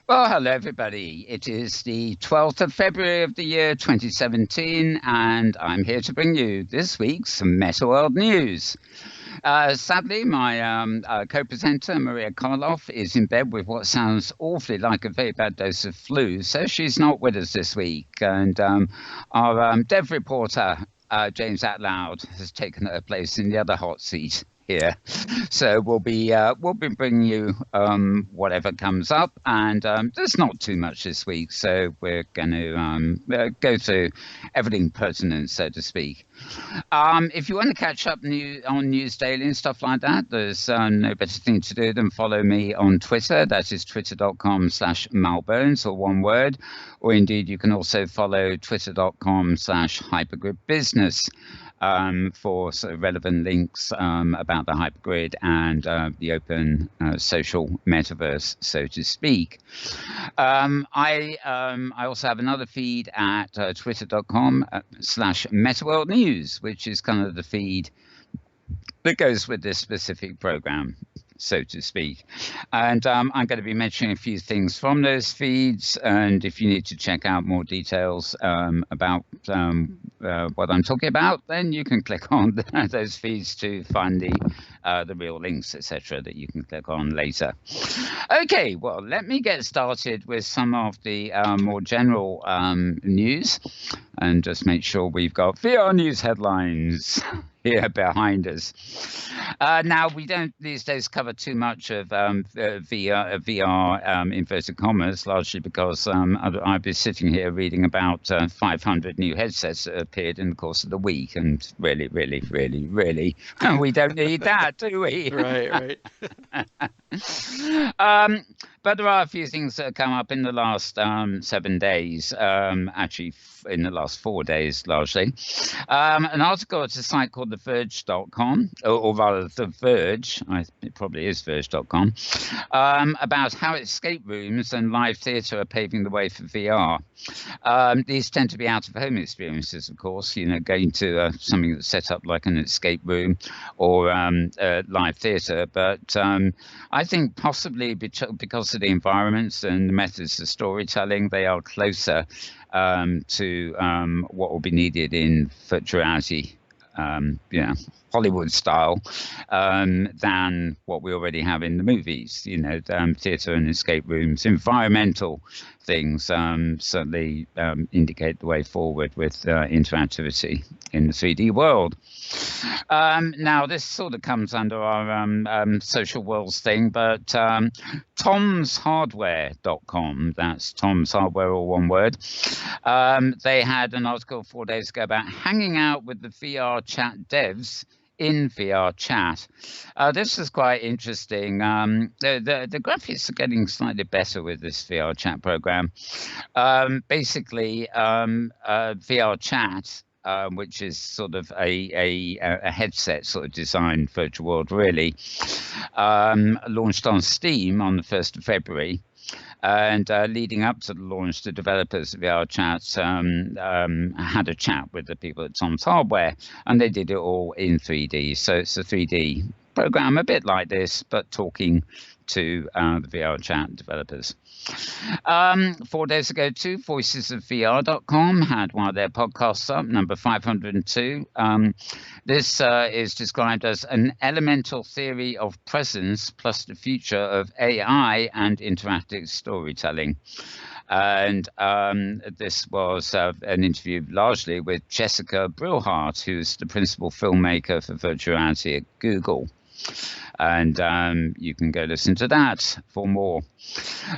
Well, hello, everybody. It is the 12th of February of the year 2017, and I'm here to bring you this week's Metaworld news. Sadly, my co-presenter, Maria Karloff, is in bed with what sounds awfully like a very bad dose of flu, so she's not with us this week. And our dev reporter, James Atlloud, has taken her place in the other hot seat here. So we'll be bringing you whatever comes up, and there's not too much this week, so we're going to go through everything pertinent, so to speak. If you want to catch up on News Daily and stuff like that, there's no better thing to do than follow me on Twitter. That is twitter.com/Malbones, or one word, or indeed you can also follow twitter.com/hypergridbusiness. For sort of relevant links about the hypergrid and the open social metaverse, so to speak. I also have another feed at twitter.com/MetaWorldNews, which is kind of the feed that goes with this specific program, so to speak. And I'm going to be mentioning a few things from those feeds, and if you need to check out more details about what I'm talking about, then you can click on those feeds to find the real links, etc., that you can click on later. Okay, well, let me get started with some of the more general news, and just make sure we've got VR news headlines here behind us. Now, we don't these days cover too much of VR inverted commas, largely because I've been sitting here reading about 500 new headsets that appeared in the course of the week, and really, we don't need that, do we? Right. But there are a few things that have come up in the last 7 days, actually in the last 4 days largely. An article at a site called TheVerge.com, or rather The Verge, it probably is Verge.com, about how escape rooms and live theatre are paving the way for VR. These tend to be out-of-home experiences, of course, going to something that's set up like an escape room or live theatre, but I think possibly because of the environments and the methods of storytelling, they are closer to what will be needed in virtual reality, Hollywood style, than what we already have in the movies. Theatre and escape rooms, environmental things certainly indicate the way forward with interactivity in the 3D world. Now, this sort of comes under our social worlds thing, but tomshardware.com, that's Tom's Hardware, all one word, they had an article 4 days ago about hanging out with the VR chat devs in VR chat. This is quite interesting. The graphics are getting slightly better with this VR chat program. Basically, VR chat, which is sort of a headset sort of designed virtual world, really, launched on Steam on the 1st of February. And leading up to the launch, the developers of VR Chat had a chat with the people at Tom's Hardware, and they did it all in 3D. So it's a 3D program, a bit like this, but talking to the VR Chat developers. 4 days ago, too, voicesofvr.com had one of their podcasts up, number 502. This is described as an elemental theory of presence plus the future of AI and interactive storytelling. And this was an interview largely with Jessica Brillhart, who's the principal filmmaker for virtual reality at Google. And you can go listen to that for more.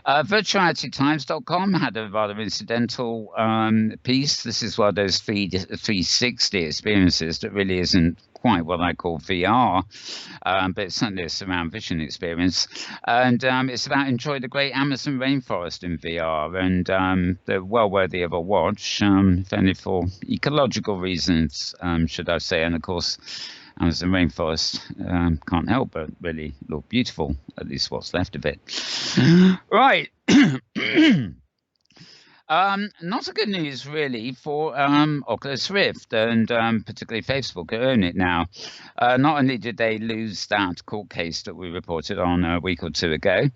Virtualitytimes.com had a rather incidental piece. This is one of those 360 experiences that really isn't quite what I call VR, but it's certainly a surround vision experience. And it's about enjoying the great Amazon rainforest in VR, and they're well worthy of a watch, if only for ecological reasons, should I say. And of course, Amazon rainforest can't help but really look beautiful, at least what's left of it. Right. Not so good news, really, for Oculus Rift, and particularly Facebook, who own it now. Not only did they lose that court case that we reported on a week or two ago,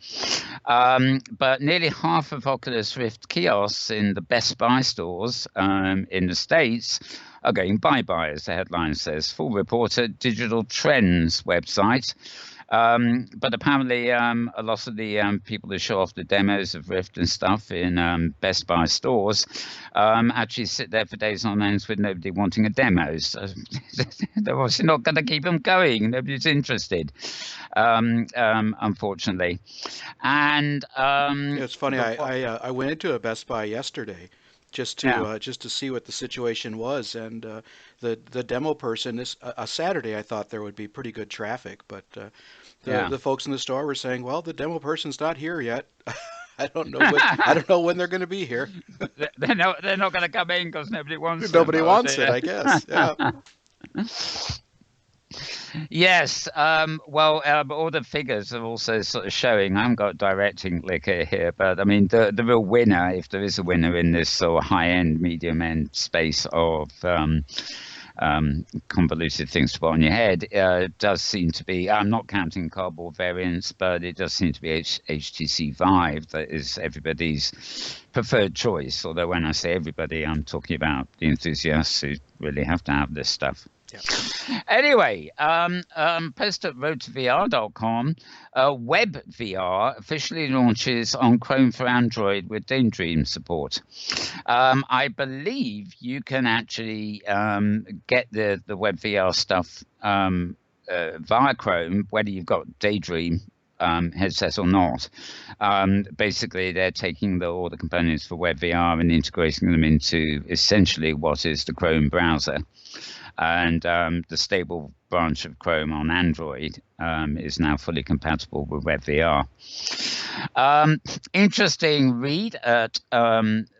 But nearly half of Oculus Rift kiosks in the Best Buy stores in the States are going bye-bye, as the headline says. Full report at Digital Trends website. But apparently a lot of the people who show off the demos of Rift and stuff in Best Buy stores actually sit there for days on end with nobody wanting a demo. So they're obviously not going to keep them going. Nobody's interested, unfortunately. And it's funny. I went into a Best Buy yesterday just to see what the situation was, and the demo person a Saturday I thought there would be pretty good traffic, but the folks in the store were saying, well, the demo person's not here yet. I don't know when they're going to be here. They're not going to come in because nobody wants it, I guess. Yeah. Yes, well, all the figures are also sort of showing. I haven't got directing liquor here, but I mean, the real winner, if there is a winner in this sort of high-end, medium-end space of convoluted things to put on your head, does seem to be, I'm not counting cardboard variants, but it does seem to be HTC Vive that is everybody's preferred choice. Although when I say everybody, I'm talking about the enthusiasts who really have to have this stuff. Yeah. Anyway, post at roadtovr.com, WebVR officially launches on Chrome for Android with Daydream support. I believe you can actually get the WebVR stuff via Chrome, whether you've got Daydream headset or not. Basically, they're taking all the components for WebVR and integrating them into essentially what is the Chrome browser. And the stable branch of Chrome on Android is now fully compatible with WebVR. Interesting read at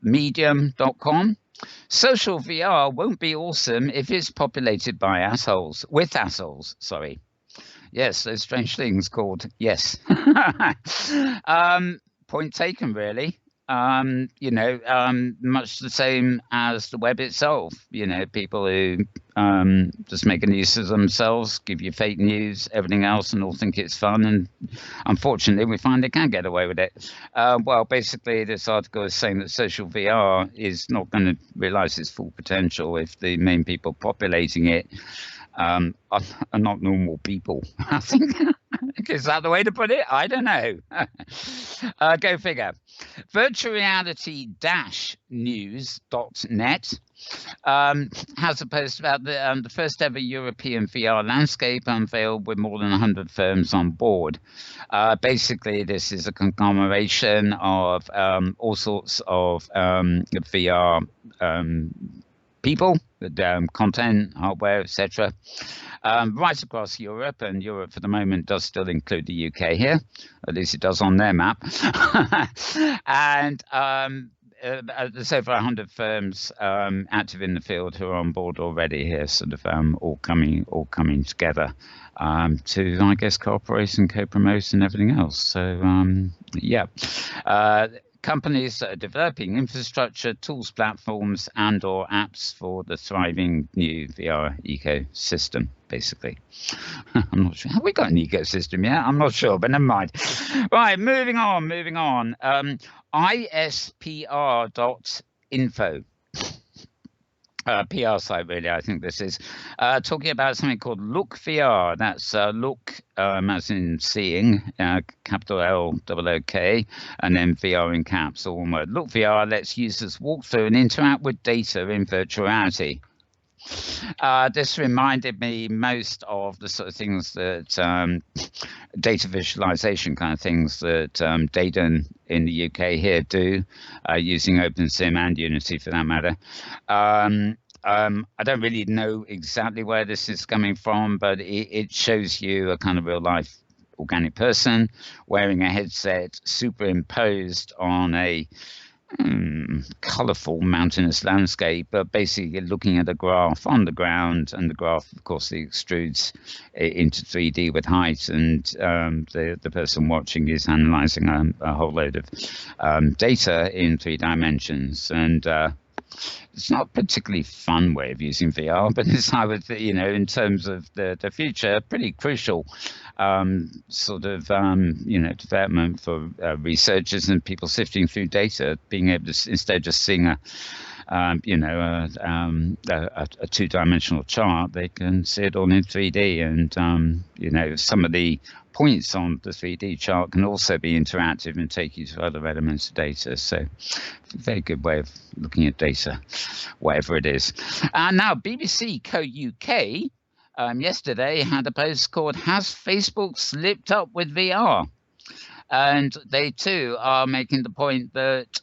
medium.com. Social VR won't be awesome if it's populated by assholes. With assholes, sorry. Yes, those strange things called yes. Point taken, really. Much the same as the web itself. People who just make a use of themselves, give you fake news, everything else, and all think it's fun. And unfortunately, we find they can get away with it. Well, basically, this article is saying that social VR is not going to realize its full potential if the main people populating it are not normal people. I think is that the way to put it? I don't know. Go figure. Virtual reality-news.net has a post about the first ever European VR landscape unveiled with more than 100 firms on board. Basically, this is a conglomeration of all sorts of VR people, content, hardware, etc., right across Europe, and Europe for the moment does still include the UK here, at least it does on their map. And there's over 100 firms active in the field who are on board already here, sort of all coming together to, I guess, cooperate and co-promote and everything else. So companies that are developing infrastructure, tools, platforms, and/or apps for the thriving new VR ecosystem, basically. I'm not sure. Have we got an ecosystem yet? I'm not sure, but never mind. Right, moving on. ISPR.info. PR site, really, I think this is talking about something called Look VR. That's look as in seeing, capital LOOK, and then VR in caps, all one word. Look VR lets users walk through and interact with data in virtual reality. This reminded me most of the sort of things that data visualization kind of things that Dayton in the UK here do, using OpenSim and Unity for that matter. I don't really know exactly where this is coming from, but it shows you a kind of real life organic person wearing a headset superimposed on a colorful mountainous landscape, but basically looking at a graph on the ground, and the graph, of course, extrudes into 3D with height, and the person watching is analyzing a whole load of data in 3 dimensions. And it's not a particularly fun way of using VR, but it's, I would, in terms of the future, pretty crucial sort of, development for researchers and people sifting through data, being able to, instead of just seeing a two-dimensional chart, they can see it all in 3D, and some of the points on the 3D chart can also be interactive and take you to other elements of data. So very good way of looking at data, whatever it is. And now BBC Co UK yesterday had a post called "Has Facebook Slipped Up with VR?" And they too are making the point that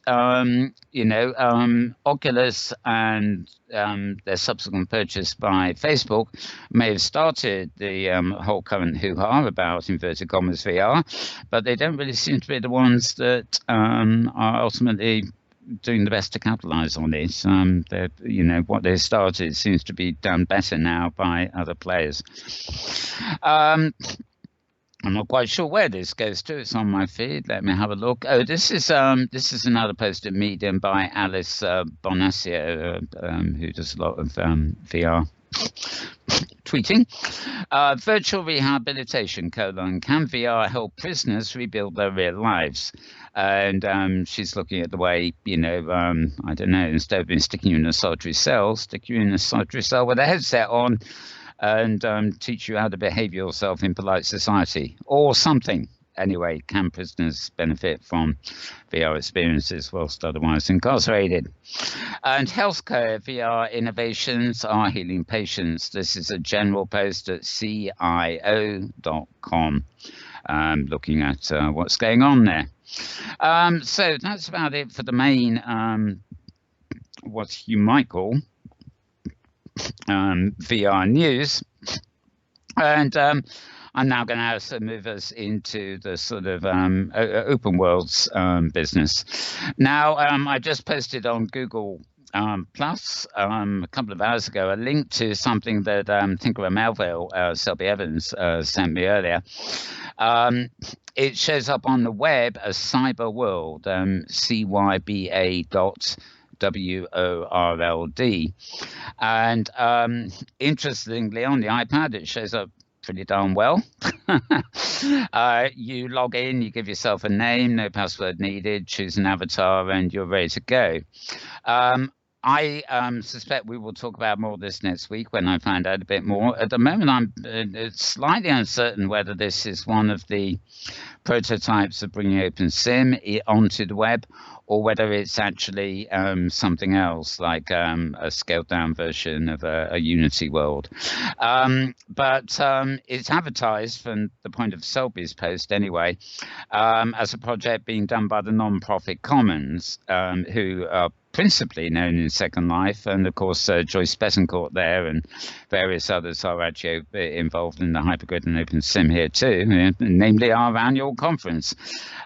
Oculus and their subsequent purchase by Facebook may have started the whole current hoo-ha about inverted commas VR, but they don't really seem to be the ones that are ultimately doing the best to capitalize on it. What they started seems to be done better now by other players. I'm not quite sure where this goes to. It's on my feed. Let me have a look. Oh, this is another post at Medium by Alice Bonacieux, who does a lot of VR tweeting. Virtual rehabilitation, can VR help prisoners rebuild their real lives? And she's looking at the way, I don't know, instead of sticking you in a solitary cell, stick you in a solitary cell with a headset on, and teach you how to behave yourself in polite society or something. Anyway, can prisoners benefit from VR experiences whilst otherwise incarcerated? And healthcare VR innovations are healing patients. This is a general post at CIO.com, looking at what's going on there. So that's about it for the main, what you might call VR news. And I'm now going to also move us into the sort of open worlds business. Now, I just posted on Google Plus a couple of hours ago a link to something that Tinkerer Melville, Selby Evans, sent me earlier. It shows up on the web as Cyberworld, CYBA.WORLD. And interestingly, on the iPad, it shows up pretty darn well. You log in, you give yourself a name, no password needed, choose an avatar, and you're ready to go. I suspect we will talk about more of this next week when I find out a bit more. At the moment, I'm slightly uncertain whether this is one of the prototypes of bringing OpenSim onto the web, or whether it's actually something else, like a scaled-down version of a Unity world. But it's advertised, from the point of Selby's post anyway, as a project being done by the non-profit Commons, who are principally known in Second Life, and of course Joyce Betancourt there and various others are actually involved in the Hypergrid and OpenSim here too, namely our annual conference.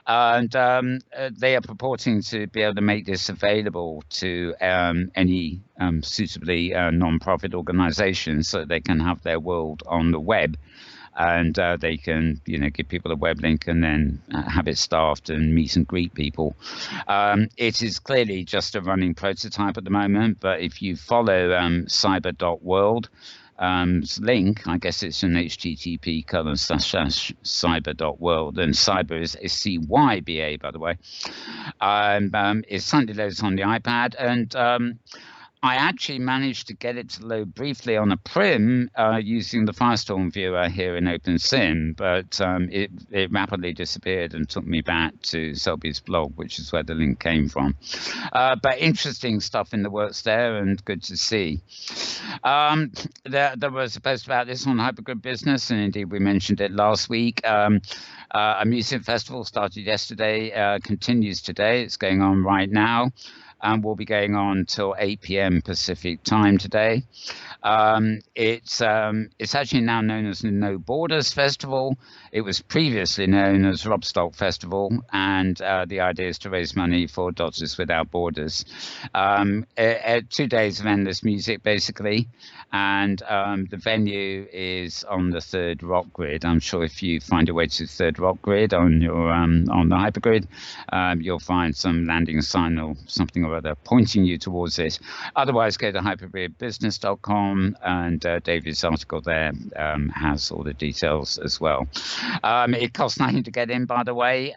And they are purporting to be able to make this available to any suitably non-profit organizations, so that they can have their world on the web. And they can, give people a web link and then have it staffed and meet and greet people. It is clearly just a running prototype at the moment, but if you follow cyber.world link, I guess it's an http://cyber.world, and cyber is CYBA, by the way. It suddenly loads on the iPad, and I actually managed to get it to load briefly on a prim using the Firestorm viewer here in OpenSim, but it rapidly disappeared and took me back to Selby's blog, which is where the link came from. But interesting stuff in the works there, and good to see. There was a post about this on Hypergrid Business, and indeed we mentioned it last week. A music festival started yesterday, continues today. It's going on right now, and will be going on till 8 p.m. Pacific time today. It's actually now known as the No Borders Festival. It was previously known as Robstock Festival, and the idea is to raise money for Doctors Without Borders. 2 days of endless music, basically, and the venue is on the Third Rock Grid. I'm sure if you find a way to Third Rock Grid on your on the Hypergrid, you'll find some landing sign or something or or other pointing you towards it. Otherwise, go to hypergridbusiness.com, and David's article there has all the details as well. It costs nothing to get in, by the way.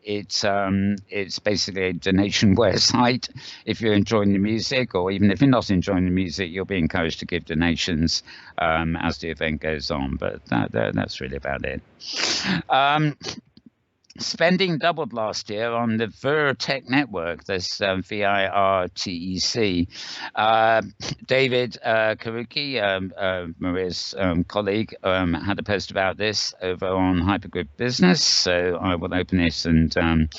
It's basically a donation website. If you're enjoying the music, or even if you're not enjoying the music, you'll be encouraged to give donations as the event goes on. But that's really about it. Spending doubled last year on the Virtec network, this VIRTEC. David Karuki, Maria's colleague, had a post about this over on Hypergrid Business, so I will open it and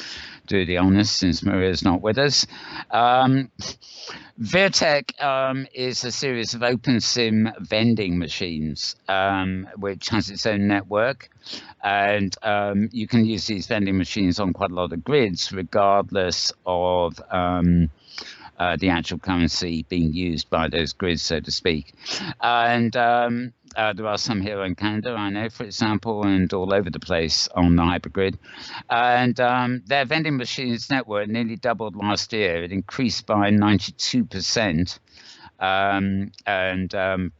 do the honors since Maria's not with us. Virtec is a series of OpenSIM vending machines, which has its own network, and you can use these vending machines on quite a lot of grids, regardless of the actual currency being used by those grids, so to speak. And there are some here in Canada, I know, for example, and all over the place on the hypergrid. And their vending machines network nearly doubled last year. It increased by 92%. And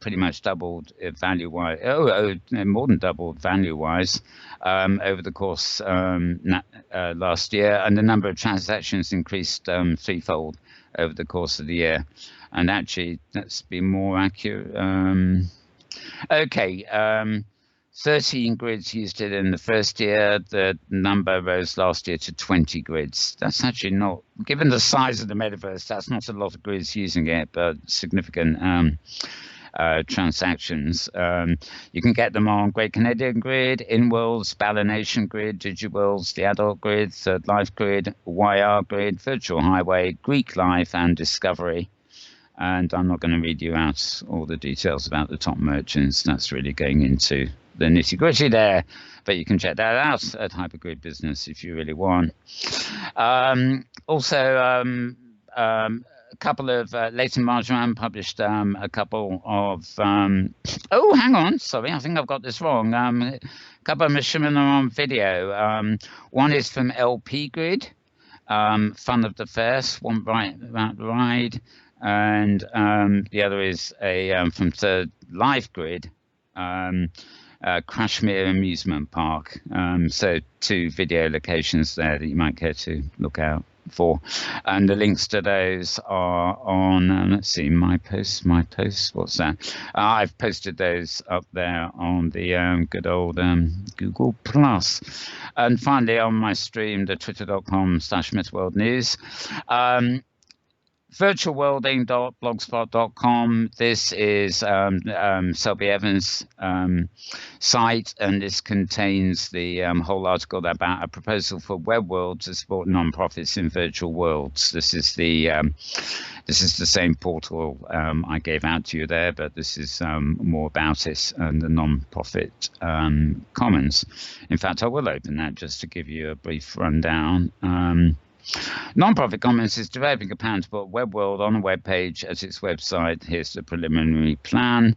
pretty much doubled value-wise. More than doubled value-wise over the course last year, and the number of transactions increased threefold over the course of the year. And actually, let's be more accurate. 13 grids used it in the first year. The number rose last year to 20 grids. That's actually not, given the size of the metaverse, that's not a lot of grids using it, but significant transactions. You can get them on Great Canadian Grid, InWorlds, Bala Nation Grid, DigiWorlds, the Adult Grid, Third Life Grid, YR Grid, Virtual Highway, Greek Life, and Discovery. And I'm not going to read you out all the details about the top merchants. That's really going into the nitty-gritty there, but you can check that out at Hypergrid Business if you really want. Also, a couple of Leighton Marjoram published a couple of oh, hang on, sorry, I think I've got this wrong. A couple of Machinima on video. One is from LP Grid, Fun of the Fair, Swamp Ride, and the other is a from Third Life Grid, Crashmere Amusement Park. So 2 video locations there that you might care to look out for, and the links to those are on let's see, my post, what's that? I've posted those up there on the good old Google Plus. And finally, on my stream, the twitter.com/metaworldnews, virtualworlding.blogspot.com. This is Selby Evans' site, and this contains the whole article about a proposal for WebWorld to support non-profits in virtual worlds. This is the same portal I gave out to you there, but this is more about it and the non-profit commons. In fact, I will open that just to give you a brief rundown. Non-profit Commons is developing a plan to put WebWorld on a web page as its website. Here's the preliminary plan.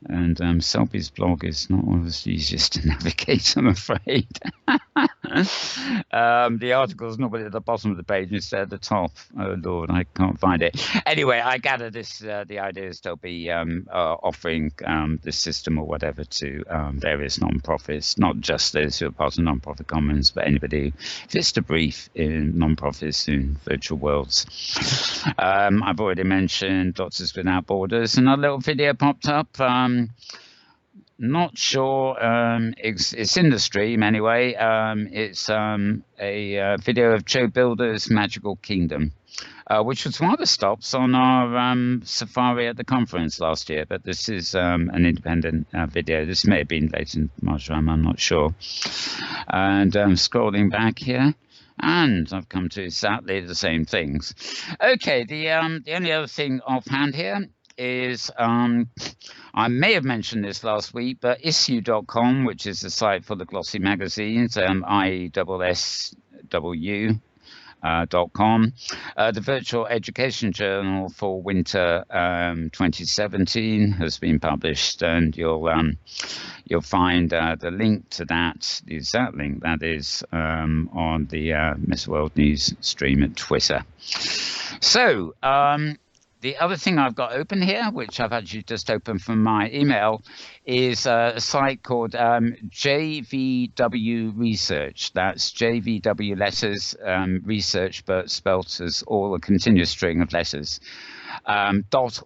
And Selby's blog is not always the easiest to navigate, I'm afraid. The article is normally at the bottom of the page instead of the top. Oh, Lord, I can't find it. Anyway, I gather this. The idea is they'll be offering this system or whatever to various non-profits, not just those who are part of non-profit commons, but anybody who fits the brief in non-profits in virtual worlds. I've already mentioned Doctors Without Borders, and a little video popped up. Not sure, it's in the stream anyway. It's a video of Joe Builder's Magical Kingdom, which was one of the stops on our safari at the conference last year, but this is an independent video. This may have been Leighton Marjoram, I'm not sure. And scrolling back here, and I've come to exactly the same things. Okay, the only other thing offhand here is I may have mentioned this last week, but issue.com, which is a site for the glossy magazines, IESSW.com, the virtual education journal for winter 2017 has been published, and you'll find the link to that, the exact link that is on the Metaworld News stream at Twitter. So, the other thing I've got open here, which I've actually just opened from my email, is a site called JVW Research. That's JVW letters, research, but spelt as all a continuous string of letters.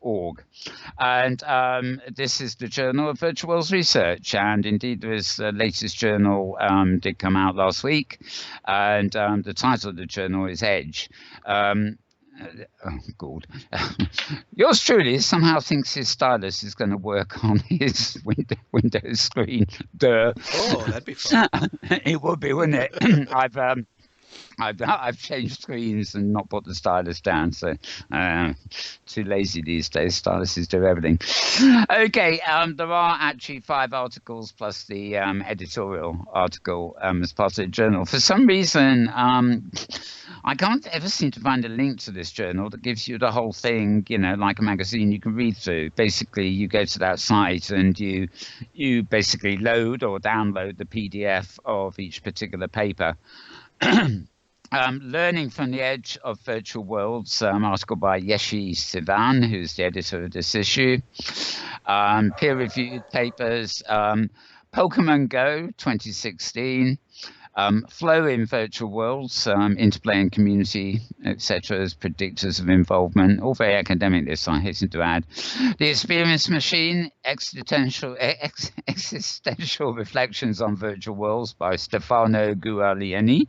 .org. And this is the Journal of Virtual Worlds Research. And indeed, the latest journal did come out last week. And the title of the journal is Edge. Oh, God. Yours truly somehow thinks his stylus is going to work on his Windows screen. Duh. Oh, that'd be fun. It would be, wouldn't it? I've changed screens and not put the stylus down, so too lazy these days. Styluses do everything. Okay, there are actually 5 articles plus the editorial article as part of the journal. For some reason, I can't ever seem to find a link to this journal that gives you the whole thing, like a magazine you can read through. Basically, you go to that site and you basically load or download the PDF of each particular paper. Learning from the Edge of Virtual Worlds, article by Yeshi Sivan, who's the editor of this issue. Peer-reviewed papers, Pokemon Go 2016, flow in virtual worlds, interplay in community, etc. as predictors of involvement. All very academic, this, I hasten to add. The Experience Machine, Existential Reflections on Virtual Worlds by Stefano Guglielmi.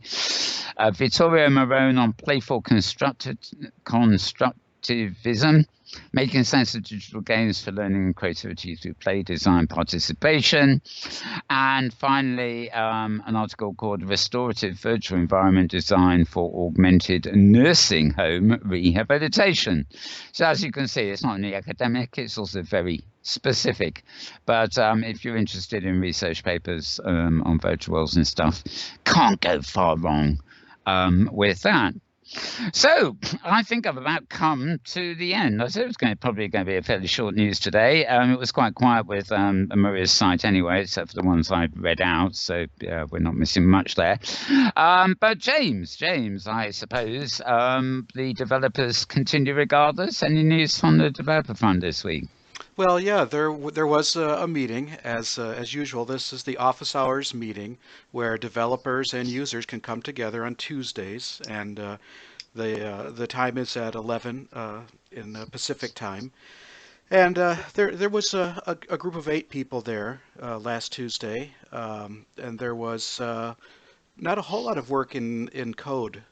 Vittorio Marone on Playful Constructivism, Making Sense of Digital Games for Learning and Creativity Through Play, Design, Participation. And finally, an article called Restorative Virtual Environment Design for Augmented Nursing Home Rehabilitation. So as you can see, it's not only academic, it's also very specific. But if you're interested in research papers on virtual worlds and stuff, can't go far wrong with that. So I think I've about come to the end. I said it was probably going to be a fairly short news today. It was quite quiet with Maria's site anyway, except for the ones I've read out. So we're not missing much there. But James, I suppose the developers continue regardless. Any news from the developer front this week? Well, yeah, there was a meeting as usual. This is the office hours meeting where developers and users can come together on Tuesdays, and the time is at 11 in Pacific time. And there was a group of 8 people there last Tuesday, and there was not a whole lot of work in code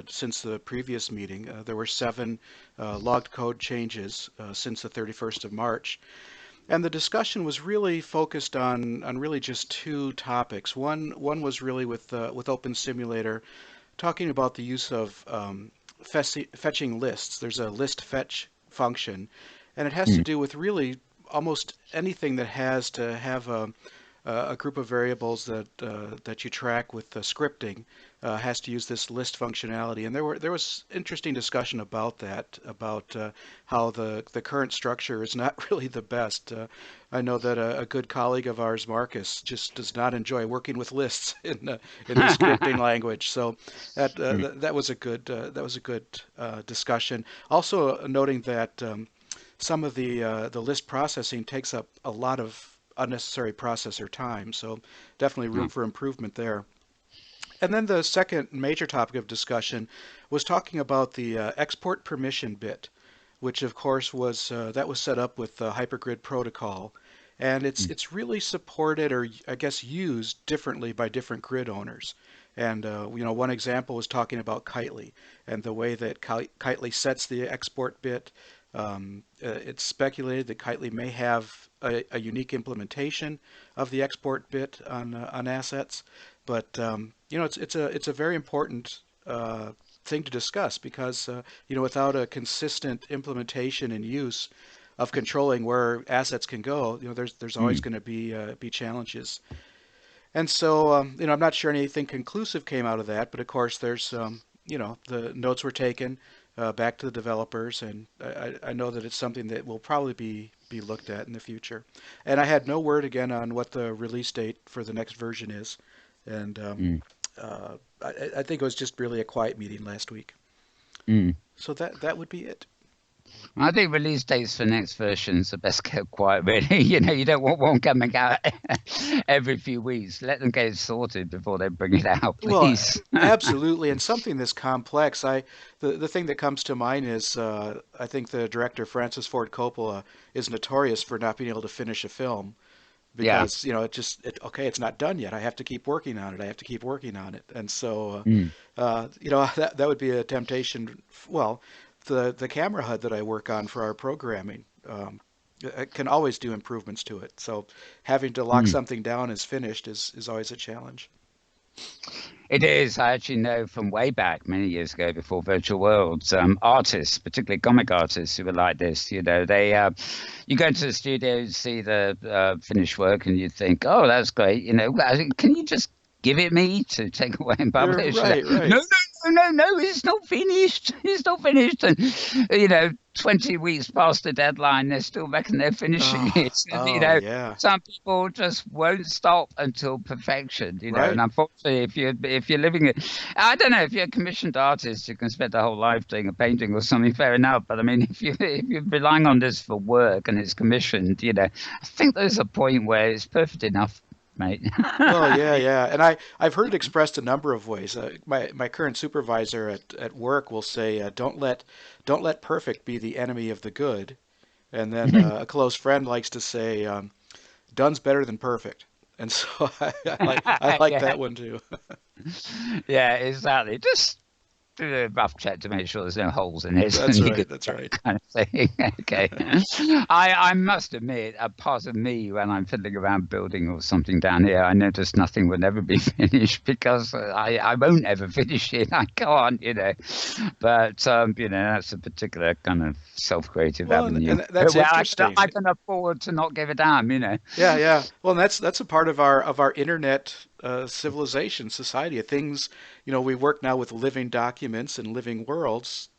since the previous meeting. There were 7 logged code changes since the 31st of March. And the discussion was really focused on really just 2 topics. One was really with Open Simulator, talking about the use of fetching lists. There's a list fetch function, and it has to do with really almost anything that has to have a group of variables that you track with scripting has to use this list functionality. And there was interesting discussion about that, about how the current structure is not really the best. I know that a good colleague of ours, Marcus, just does not enjoy working with lists in the scripting language. So that was a good discussion. Also noting that some of the list processing takes up a lot of unnecessary processor time, so definitely room for improvement there. And then the second major topic of discussion was talking about the export permission bit, which of course was set up with the Hypergrid protocol, and it's really supported, or I guess used differently by different grid owners. And one example was talking about Kitely and the way that Kitely sets the export bit. It's speculated that Kitely may have a unique implementation of the export bit on assets, but it's a very important thing to discuss because without a consistent implementation and use of controlling where assets can go, there's always going to be challenges. And so I'm not sure anything conclusive came out of that, but of course there's the notes were taken back to the developers, and I know that it's something that will probably be looked at in the future. And I had no word again on what the release date for the next version is, and I think it was just really a quiet meeting last week. Mm. So that would be it. I think release dates for next versions are best kept quiet, really. You don't want one coming out every few weeks. Let them get it sorted before they bring it out, Well, please. absolutely, and something this complex. The thing that comes to mind is I think the director Francis Ford Coppola is notorious for not being able to finish a film Yeah. because okay, it's not done yet. I have to keep working on it. I have to keep working on it, and so Mm. that would be a temptation. Well, the camera HUD that I work on for our programming. I can always do improvements to it. So having to lock Mm. something down as finished is always a challenge. It is. I actually know from way back, many years ago, before virtual worlds, artists, particularly comic artists, who were like this. You go into the studio, see the finished work, and you think, "Oh, that's great." Can you just give it me to take away and publish? Right, No, right. no, no, no, no. It's not finished. It's not finished. And 20 weeks past the deadline, they're still reckon they're finishing Oh, it. oh yeah. Some people just won't stop until perfection. Right. And unfortunately, if you're living it, I don't know, if you're a commissioned artist, you can spend the whole life doing a painting or something, fair enough. But I mean, if you're relying on this for work and it's commissioned, I think there's a point where it's perfect enough, mate. Well, yeah, yeah. And I've heard it expressed a number of ways. My current supervisor at work will say, don't let perfect be the enemy of the good. And then a close friend likes to say, done's better than perfect. And so I like Yeah, that one too. yeah, exactly. Just do a rough check to make sure there's no holes in it, That's and you right. could That's right. kind of thing. Okay. I must admit, a part of me when I'm fiddling around building or something down here, I notice nothing will never be finished because I won't ever finish it. I can't. But that's a particular kind of self-creative Well, and, avenue and that's where I can, interesting. I can afford to not give a damn. Yeah, yeah. Well, and that's a part of our internet civilization, society. Things, we work now with living documents and living worlds.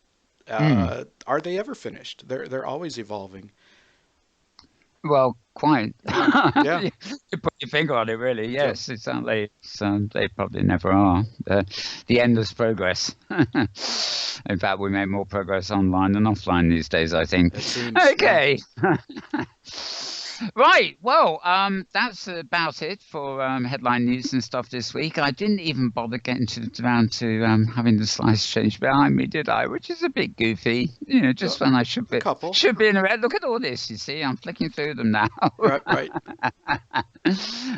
Mm. Are they ever finished? They're always evolving. Well, quite. Yeah, yeah. You put your finger on it, really. So Yes, exactly. They probably never are. The endless progress. In fact, we make more progress online than offline these days, I think. it seems, yeah. Okay. Right. Well, that's about it for headline news and stuff this week. I didn't even bother getting around to having the slides changed behind me, did I? Which is a bit goofy. Oh, Just when I should a be couple. in a red. Look at all this. You see, I'm flicking through them now. Right, right.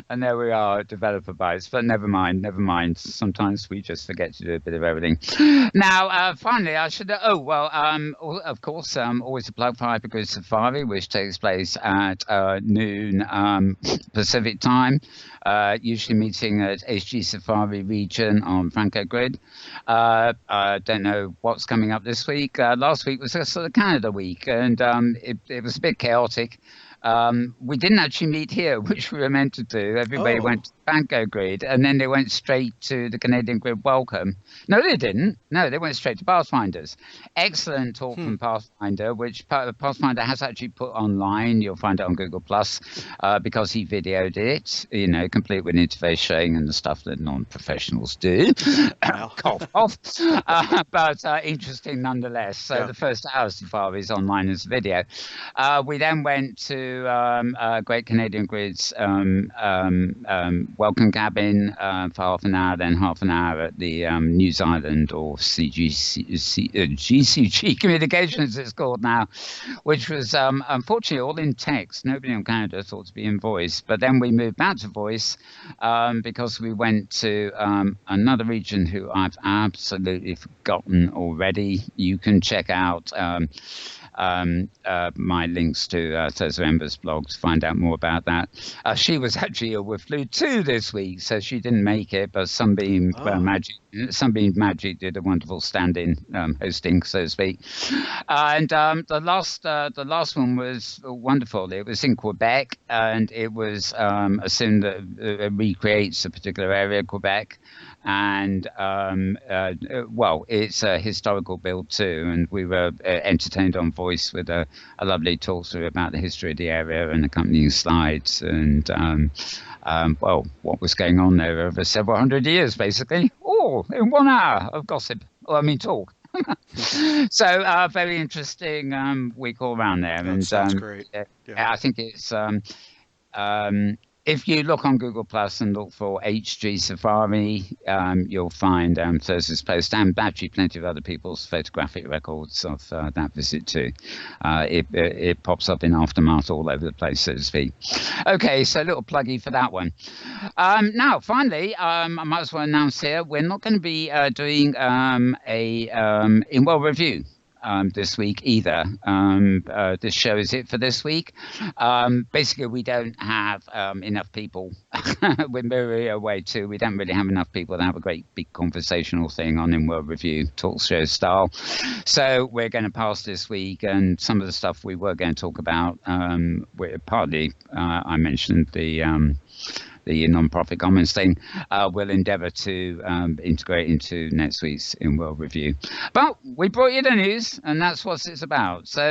And there we are, developer bites. But never mind, never mind. Sometimes we just forget to do a bit of everything. Now, finally, I should. Oh well, of course, always a plug for Hypergrid Safari, which takes place at noon Pacific time. Usually meeting at HG Safari region on Franco Grid. I don't know what's coming up this week. Last week was a sort of Canada week, and it was a bit chaotic. We didn't actually meet here, which we were meant to do. Everybody Oh, went to Banco Grid, and then they went straight to the Canadian Grid Welcome. No, they didn't. No, they went straight to Pathfinders. Excellent talk hmm. from Pathfinder, which Pathfinder has actually put online. You'll find it on Google Plus because he videoed it, complete with interface showing and the stuff that non-professionals do. Well, Cough, cough. But interesting nonetheless. So yeah. the first hour safari is online as a video. We then went to Great Canadian Grid's welcome cabin for half an hour, then half an hour at the New Zealand or GCG Communications, it's called now, which was unfortunately all in text. Nobody in Canada thought to be in voice. But then we moved back to voice because we went to another region who I've absolutely forgotten already. You can check out my links to Thursday Ember's blog to find out more about that. She was actually ill with flu too this week, so she didn't make it. But Sunbeam Oh, Magic did a wonderful stand-in hosting, so to speak. And the last one was wonderful. It was in Quebec, and it was assumed that it recreates a particular area of Quebec. And well, it's a historical build too, and we were entertained on voice with a lovely talk through about the history of the area and accompanying slides, and well, what was going on there over several hundred years, basically, all in 1 hour of gossip. Well, I mean, talk. So very interesting week all around there. That And sounds great. Yeah. I think it's if you look on Google Plus and look for HG Safari, you'll find Thursday's post and actually plenty of other people's photographic records of that visit too. It pops up in Aftermath all over the place, so to speak. Okay, so a little pluggy for that one. Now, finally, I might as well announce here we're not going to be doing a in-world review this week either. This show is it for this week. Basically, we don't have enough people. With Maria away too, we don't really have enough people to have a great big conversational thing on in World Review talk show style. So we're going to pass this week, and some of the stuff we were going to talk about. Partly, I mentioned the non-profit commons thing, we'll endeavour to integrate into next week's In World Review. But we brought you the news, and that's what it's about. So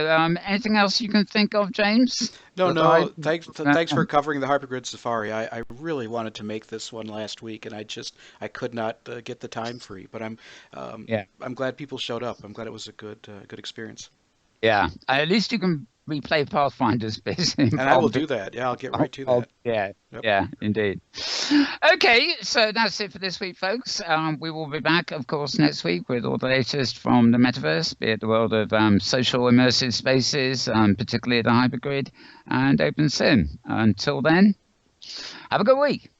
anything else you can think of, James? No. Thanks for covering the Hypergrid Safari. I really wanted to make this one last week, and I could not get the time free. But I'm glad people showed up. I'm glad it was a good experience. Yeah, at least you can replay Pathfinder's bit. And I will do that. Yeah, I'll get right to that. Yeah, yep. Yeah, indeed. Okay, so that's it for this week, folks. We will be back, of course, next week with all the latest from the metaverse, be it the world of social immersive spaces, particularly the hypergrid and OpenSim. Until then, have a good week.